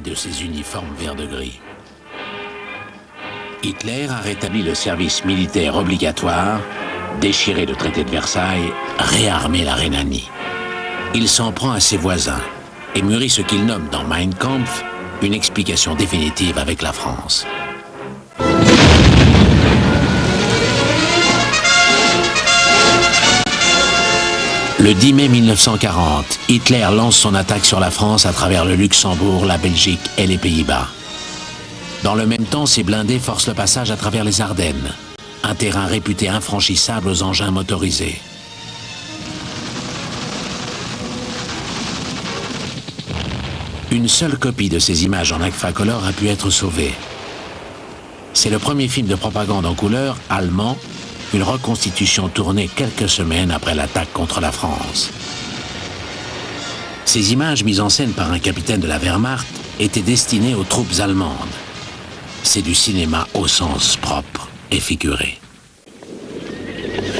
de ses uniformes vert de gris. Hitler a rétabli le service militaire obligatoire, déchiré le traité de Versailles, réarmé la Rhénanie. Il s'en prend à ses voisins et mûrit ce qu'il nomme dans Mein Kampf une explication définitive avec la France. Le 10 mai 1940, Hitler lance son attaque sur la France à travers le Luxembourg, la Belgique et les Pays-Bas. Dans le même temps, ses blindés forcent le passage à travers les Ardennes, un terrain réputé infranchissable aux engins motorisés. Une seule copie de ces images en Agfacolor a pu être sauvée. C'est le premier film de propagande en couleur allemand, une reconstitution tournée quelques semaines après l'attaque contre la France. Ces images mises en scène par un capitaine de la Wehrmacht étaient destinées aux troupes allemandes. C'est du cinéma au sens propre et figuré.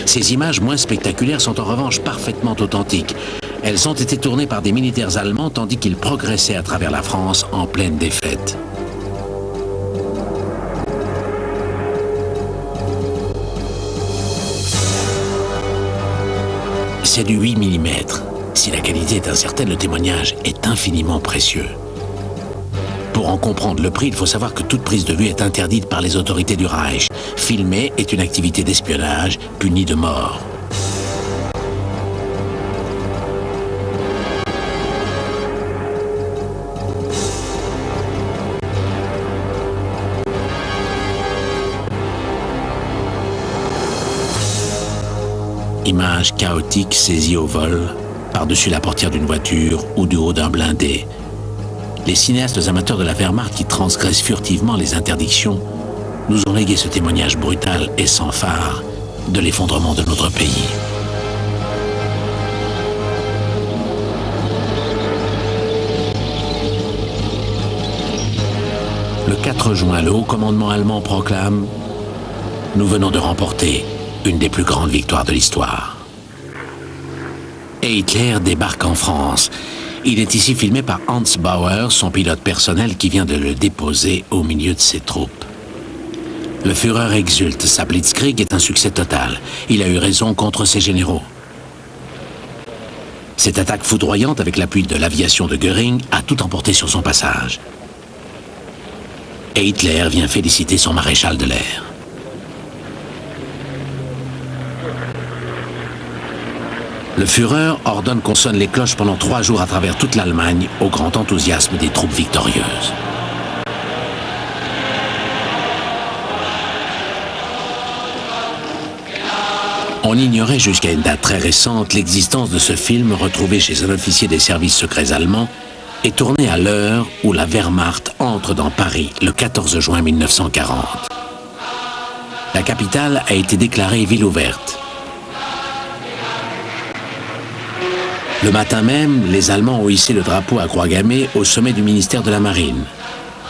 Ces images moins spectaculaires sont en revanche parfaitement authentiques. Elles ont été tournées par des militaires allemands tandis qu'ils progressaient à travers la France en pleine défaite. C'est du 8 mm. Si la qualité est incertaine, le témoignage est infiniment précieux. Pour en comprendre le prix, il faut savoir que toute prise de vue est interdite par les autorités du Reich. Filmer est une activité d'espionnage punie de mort. Images chaotiques saisies au vol, par-dessus la portière d'une voiture ou du haut d'un blindé. Les cinéastes amateurs de la Wehrmacht qui transgressent furtivement les interdictions nous ont légué ce témoignage brutal et sans phare de l'effondrement de notre pays. Le 4 juin, le haut commandement allemand proclame « Nous venons de remporter une des plus grandes victoires de l'histoire ». Et Hitler débarque en France. Il est ici filmé par Hans Bauer, son pilote personnel qui vient de le déposer au milieu de ses troupes. Le Führer exulte, sa Blitzkrieg est un succès total. Il a eu raison contre ses généraux. Cette attaque foudroyante avec l'appui de l'aviation de Göring a tout emporté sur son passage. Et Hitler vient féliciter son maréchal de l'air. Le Führer ordonne qu'on sonne les cloches pendant 3 jours à travers toute l'Allemagne, au grand enthousiasme des troupes victorieuses. On ignorait jusqu'à une date très récente l'existence de ce film retrouvé chez un officier des services secrets allemands et tourné à l'heure où la Wehrmacht entre dans Paris le 14 juin 1940. La capitale a été déclarée ville ouverte. Le matin même, les Allemands ont hissé le drapeau à croix gammée au sommet du ministère de la Marine,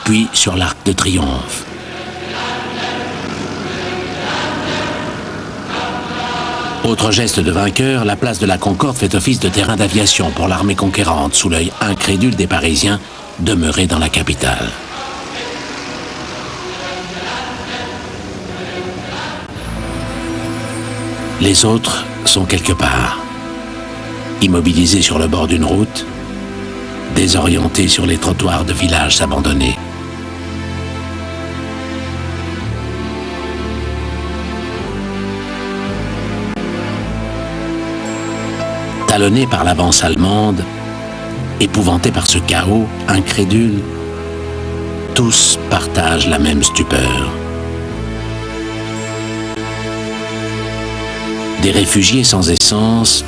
puis sur l'Arc de Triomphe. Autre geste de vainqueur, la place de la Concorde fait office de terrain d'aviation pour l'armée conquérante, sous l'œil incrédule des Parisiens demeurés dans la capitale. Les autres sont quelque part. Immobilisés sur le bord d'une route, désorientés sur les trottoirs de villages abandonnés. Talonnés par l'avance allemande, épouvantés par ce chaos, incrédules, tous partagent la même stupeur. Des réfugiés sans essence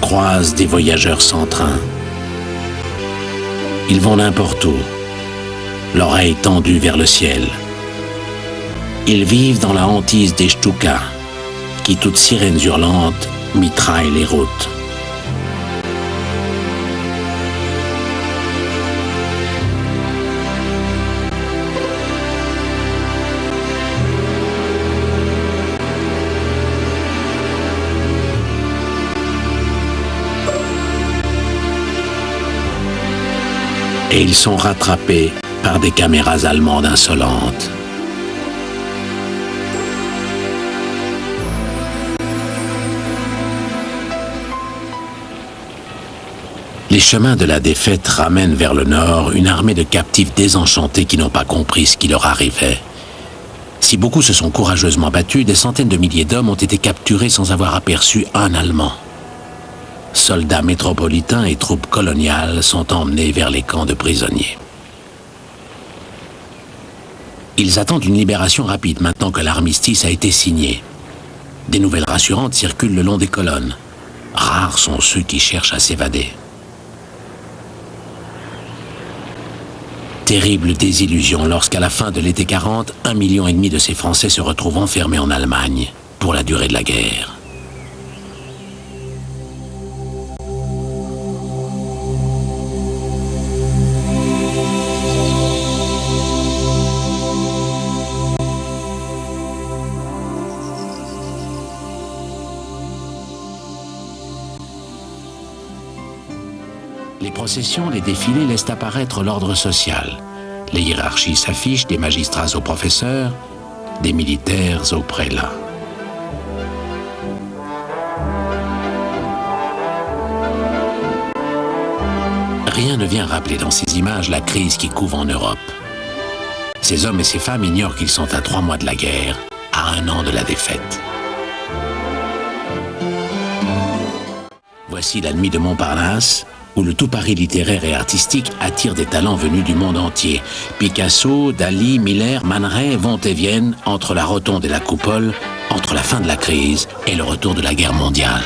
croisent des voyageurs sans train. Ils vont n'importe où, l'oreille tendue vers le ciel. Ils vivent dans la hantise des Stukas, qui, toutes sirènes hurlantes, mitraillent les routes. Et ils sont rattrapés par des caméras allemandes insolentes. Les chemins de la défaite ramènent vers le nord une armée de captifs désenchantés qui n'ont pas compris ce qui leur arrivait. Si beaucoup se sont courageusement battus, des centaines de milliers d'hommes ont été capturés sans avoir aperçu un Allemand. Soldats métropolitains et troupes coloniales sont emmenés vers les camps de prisonniers. Ils attendent une libération rapide maintenant que l'armistice a été signé. Des nouvelles rassurantes circulent le long des colonnes. Rares sont ceux qui cherchent à s'évader. Terrible désillusion lorsqu'à la fin de l'été 40, 1,5 million de ces Français se retrouvent enfermés en Allemagne pour la durée de la guerre. Les processions, les défilés laissent apparaître l'ordre social. Les hiérarchies s'affichent des magistrats aux professeurs, des militaires aux prélats. Rien ne vient rappeler dans ces images la crise qui couve en Europe. Ces hommes et ces femmes ignorent qu'ils sont à 3 mois de la guerre, à 1 an de la défaite. Voici la nuit de Montparnasse, où le tout Paris littéraire et artistique attire des talents venus du monde entier. Picasso, Dali, Miller, Man Ray vont et viennent entre la rotonde et la coupole, entre la fin de la crise et le retour de la guerre mondiale.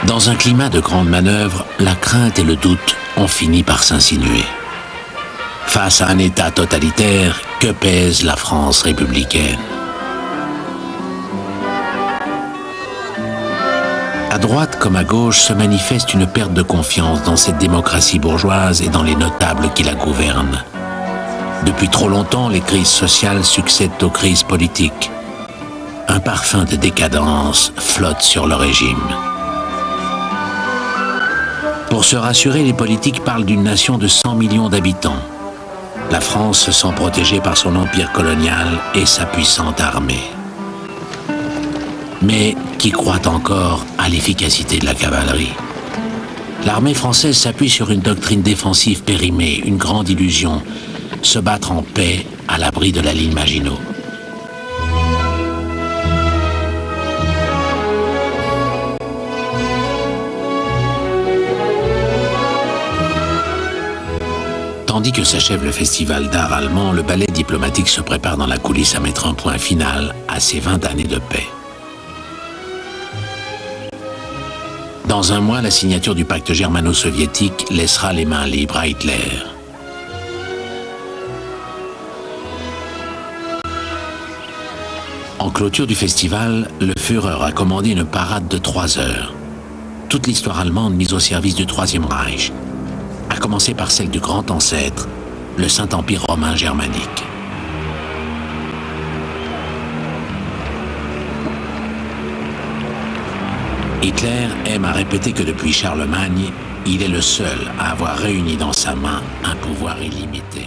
Dans un climat de grande manœuvre, la crainte et le doute ont fini par s'insinuer. Face à un État totalitaire, que pèse la France républicaine? À droite comme à gauche se manifeste une perte de confiance dans cette démocratie bourgeoise et dans les notables qui la gouvernent. Depuis trop longtemps, les crises sociales succèdent aux crises politiques. Un parfum de décadence flotte sur le régime. Pour se rassurer, les politiques parlent d'une nation de 100 millions d'habitants. La France se sent protégée par son empire colonial et sa puissante armée. Mais qui croit encore à l'efficacité de la cavalerie? L'armée française s'appuie sur une doctrine défensive périmée, une grande illusion, se battre en paix à l'abri de la ligne Maginot. Tandis que s'achève le festival d'art allemand, le ballet diplomatique se prépare dans la coulisse à mettre un point final à ces 20 années de paix. Dans un mois, la signature du pacte germano-soviétique laissera les mains libres à Hitler. En clôture du festival, le Führer a commandé une parade de 3 heures. Toute l'histoire allemande mise au service du Troisième Reich, à commencer par celle du grand ancêtre, le Saint-Empire romain germanique. Hitler aime à répéter que depuis Charlemagne, il est le seul à avoir réuni dans sa main un pouvoir illimité.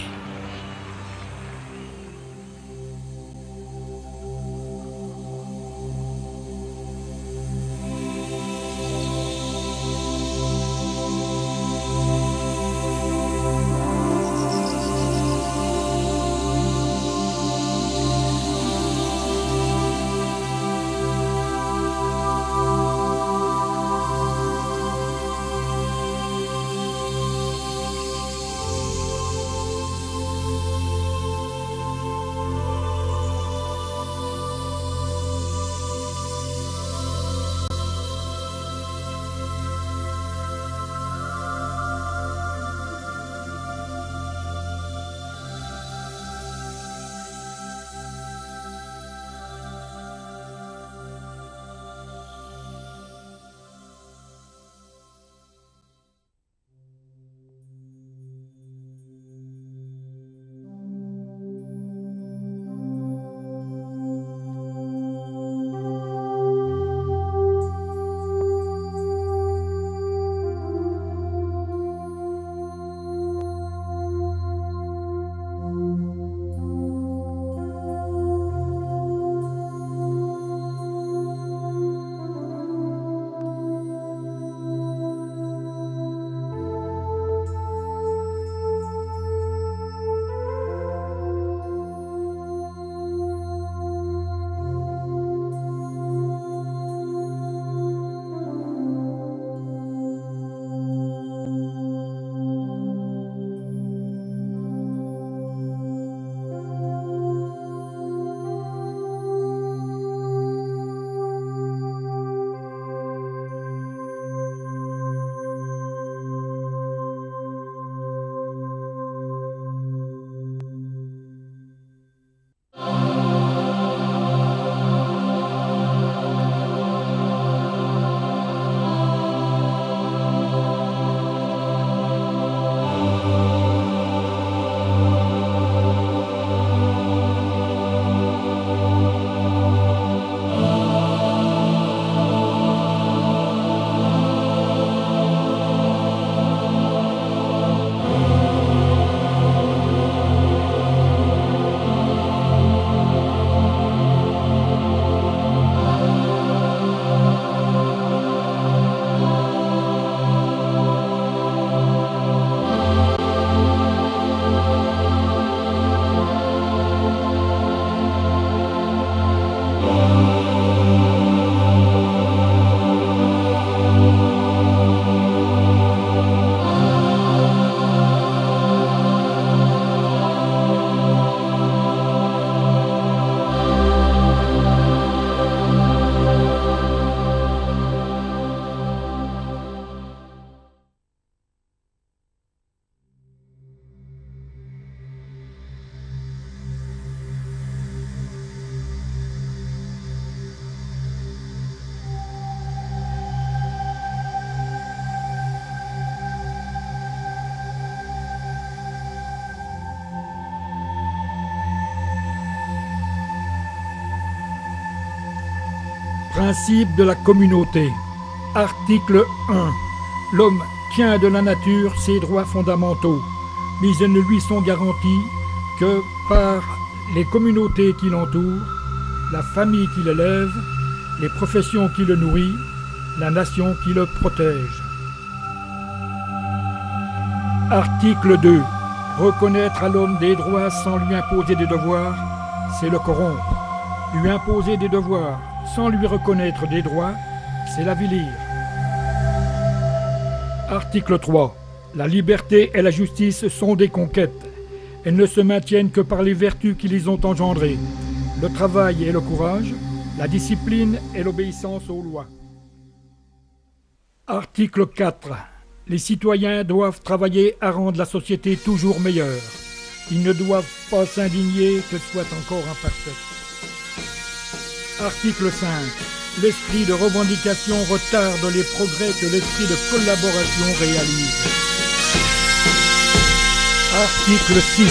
Principe de la communauté. Article 1. L'homme tient de la nature ses droits fondamentaux, mais ils ne lui sont garantis que par les communautés qui l'entourent, la famille qui l'élève, les professions qui le nourrissent, la nation qui le protège. Article 2. Reconnaître à l'homme des droits sans lui imposer des devoirs, c'est le corrompre. Lui imposer des devoirs sans lui reconnaître des droits, c'est l'avilir. Article 3. La liberté et la justice sont des conquêtes. Elles ne se maintiennent que par les vertus qui les ont engendrées. Le travail et le courage, la discipline et l'obéissance aux lois. Article 4. Les citoyens doivent travailler à rendre la société toujours meilleure. Ils ne doivent pas s'indigner qu'elle soit encore imparfaite. Article 5. L'esprit de revendication retarde les progrès que l'esprit de collaboration réalise. Article 6.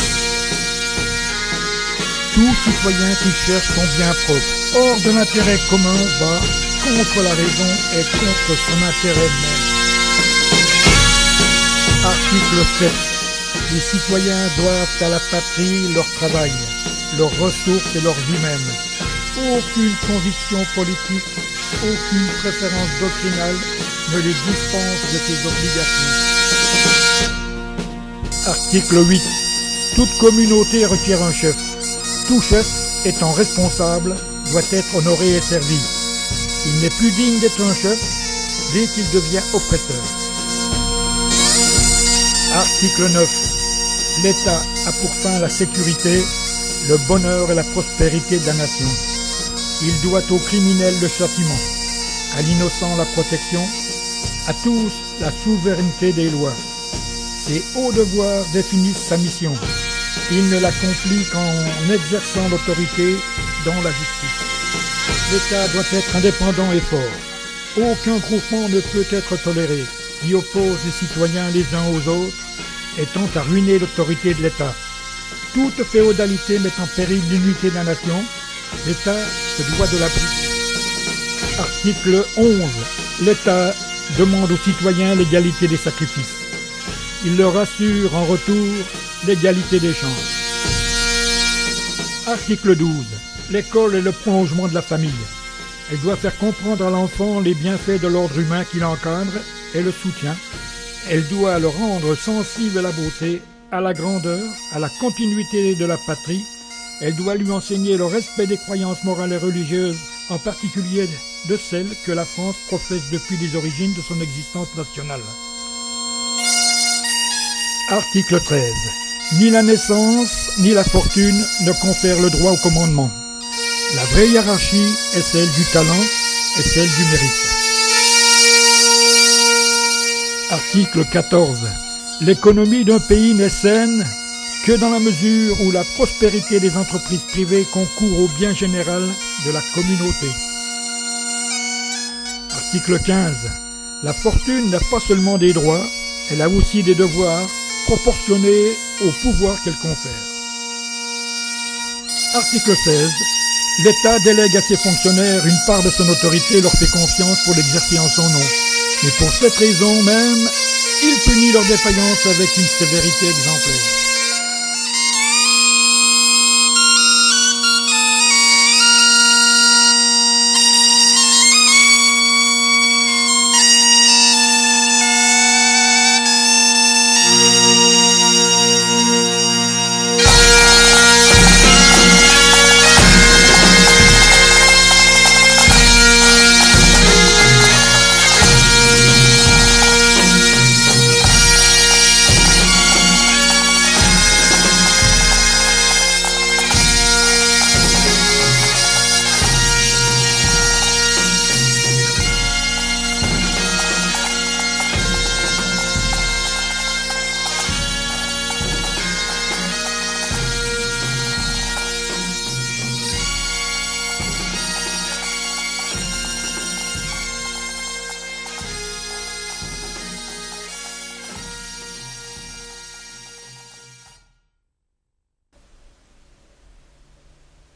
Tout citoyen qui cherche son bien propre hors de l'intérêt commun va contre la raison et contre son intérêt même. Article 7. Les citoyens doivent à la patrie leur travail, leurs ressources et leur vie même. Aucune conviction politique, aucune préférence doctrinale ne les dispense de ces obligations. Article 8. Toute communauté requiert un chef. Tout chef, étant responsable, doit être honoré et servi. Il n'est plus digne d'être un chef dès qu'il devient oppresseur. Article 9. L'État a pour fin la sécurité, le bonheur et la prospérité de la nation. Il doit aux criminels le châtiment, à l'innocent la protection, à tous la souveraineté des lois. Ses hauts devoirs définissent sa mission. Il ne l'accomplit qu'en exerçant l'autorité dans la justice. L'État doit être indépendant et fort. Aucun groupement ne peut être toléré qui oppose les citoyens les uns aux autres et tente à ruiner l'autorité de l'État. Toute féodalité met en péril l'unité de la nation. L'État se doit de l'abriter. Article 11. L'État demande aux citoyens l'égalité des sacrifices. Il leur assure en retour l'égalité des chances. Article 12. L'école est le prolongement de la famille. Elle doit faire comprendre à l'enfant les bienfaits de l'ordre humain qui l'encadre et le soutient. Elle doit le rendre sensible à la beauté, à la grandeur, à la continuité de la patrie. Elle doit lui enseigner le respect des croyances morales et religieuses, en particulier de celles que la France professe depuis les origines de son existence nationale. Article 13. Ni la naissance, ni la fortune ne confèrent le droit au commandement. La vraie hiérarchie est celle du talent et celle du mérite. Article 14. L'économie d'un pays n'est saine que dans la mesure où la prospérité des entreprises privées concourt au bien général de la communauté. Article 15. La fortune n'a pas seulement des droits, elle a aussi des devoirs proportionnés au pouvoir qu'elle confère. Article 16. L'État délègue à ses fonctionnaires une part de son autorité et leur fait confiance pour l'exercer en son nom. Mais pour cette raison même, il punit leurs défaillances avec une sévérité exemplaire.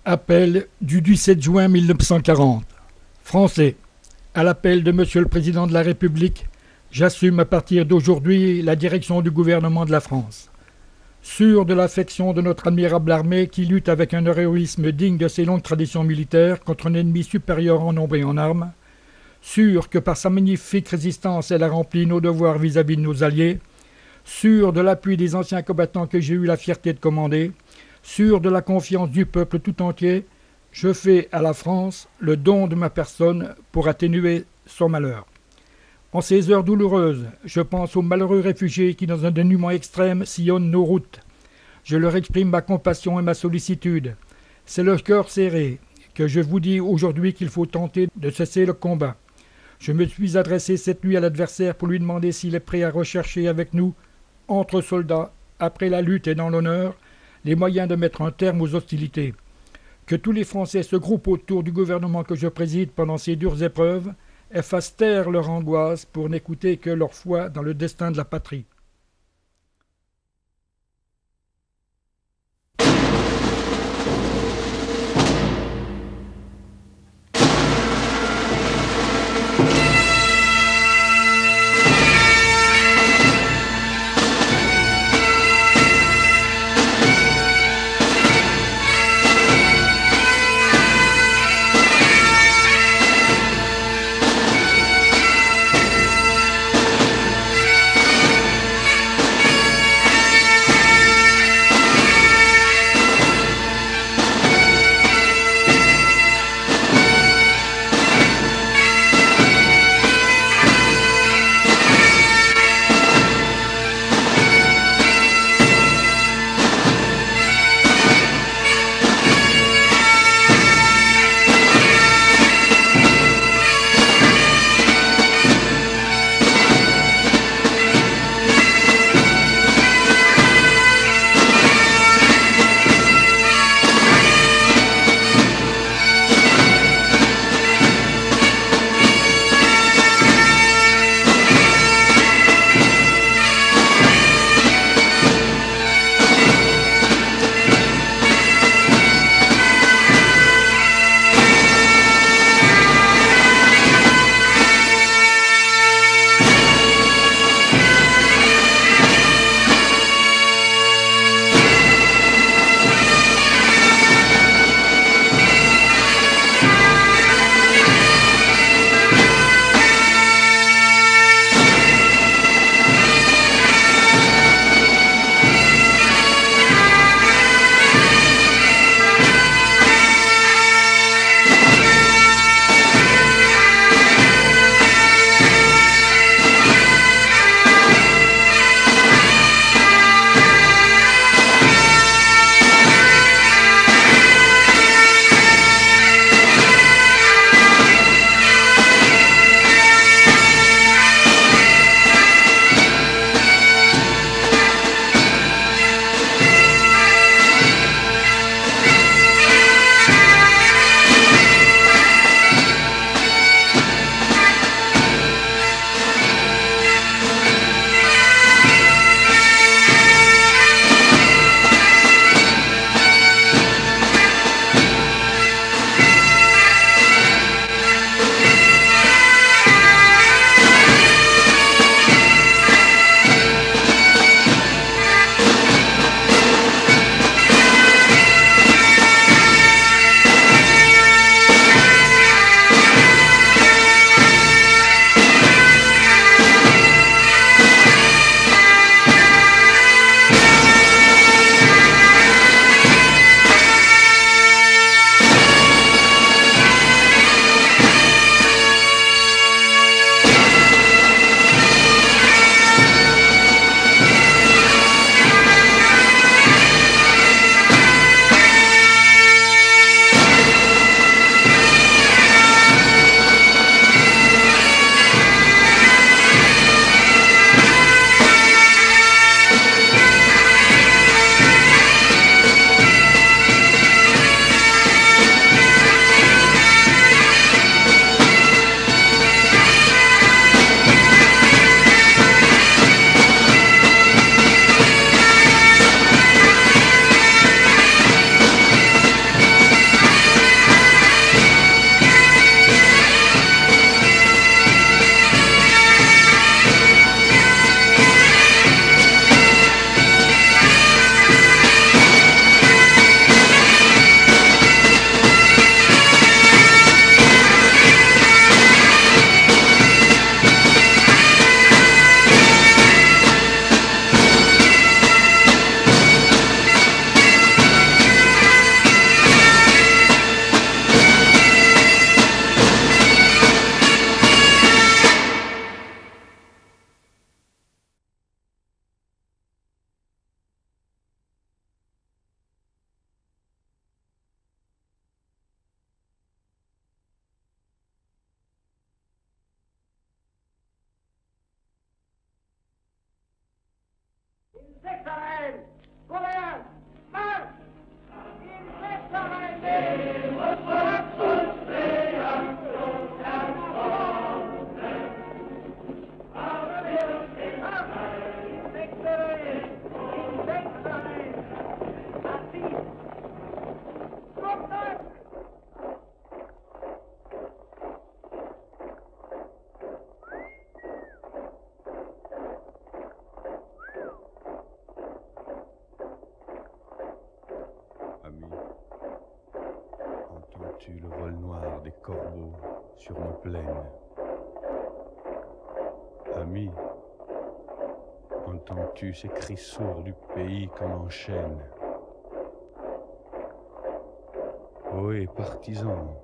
Appel du 17 juin 1940. Français, à l'appel de Monsieur le Président de la République, j'assume à partir d'aujourd'hui la direction du gouvernement de la France. Sûr de l'affection de notre admirable armée qui lutte avec un héroïsme digne de ses longues traditions militaires contre un ennemi supérieur en nombre et en armes, sûr que par sa magnifique résistance elle a rempli nos devoirs vis-à-vis de nos alliés, sûr de l'appui des anciens combattants que j'ai eu la fierté de commander, sûr de la confiance du peuple tout entier, je fais à la France le don de ma personne pour atténuer son malheur. En ces heures douloureuses, je pense aux malheureux réfugiés qui, dans un dénuement extrême, sillonnent nos routes. Je leur exprime ma compassion et ma sollicitude. C'est le cœur serré que je vous dis aujourd'hui qu'il faut tenter de cesser le combat. Je me suis adressé cette nuit à l'adversaire pour lui demander s'il est prêt à rechercher avec nous, entre soldats, après la lutte et dans l'honneur, les moyens de mettre un terme aux hostilités. Que tous les Français se groupent autour du gouvernement que je préside pendant ces dures épreuves et fassent taire leur angoisse pour n'écouter que leur foi dans le destin de la patrie. s'arrête. Coréens, marche. Ils s'arrêtent. Entends-tu le vol noir des corbeaux sur nos plaines? Ami, entends-tu ces cris sourds du pays qu'on enchaîne? Ohé, partisans,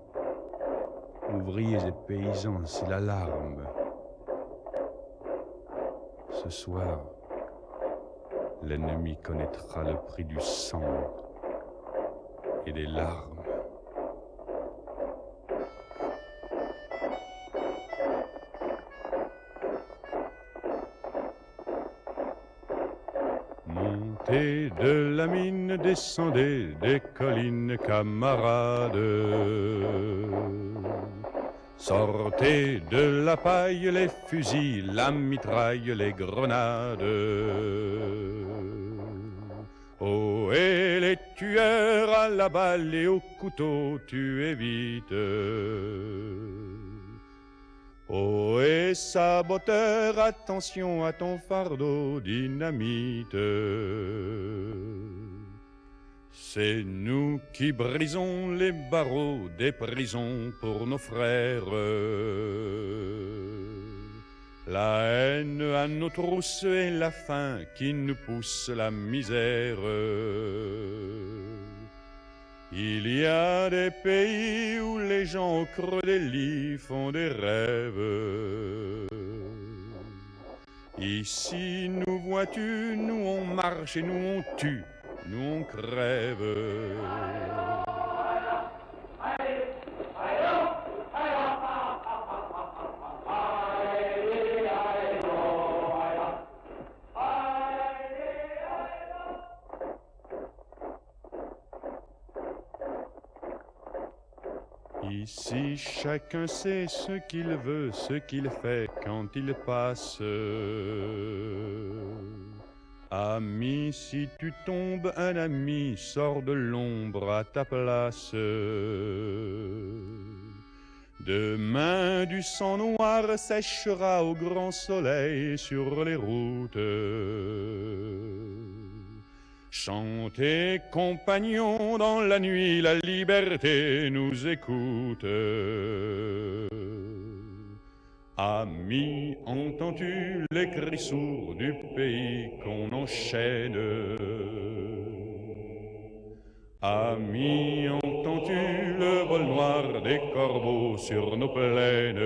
ouvriers et paysans, c'est l'alarme. Ce soir, l'ennemi connaîtra le prix du sang et des larmes. Montez de la mine, descendez des collines, camarades. Sortez de la paille les fusils, la mitraille, les grenades. Oh, et les tueurs à la balle et au couteau, tuez vite. Oh, et saboteur, attention à ton fardeau, dynamite. C'est nous qui brisons les barreaux des prisons pour nos frères. La haine à nos trousses et la faim qui nous pousse la misère. Il y a des pays où les gens au creux des lits font des rêves. Ici, nous vois-tu, nous on marche et nous on tue, nous on crève. Ici, chacun sait ce qu'il veut, ce qu'il fait quand il passe. Ami, si tu tombes, un ami sort de l'ombre à ta place. Demain, du sang noir séchera au grand soleil sur les routes. Chantez, compagnons, dans la nuit, la liberté nous écoute. Amis, entends-tu les cris sourds du pays qu'on enchaîne? Amis, entends-tu le vol noir des corbeaux sur nos plaines?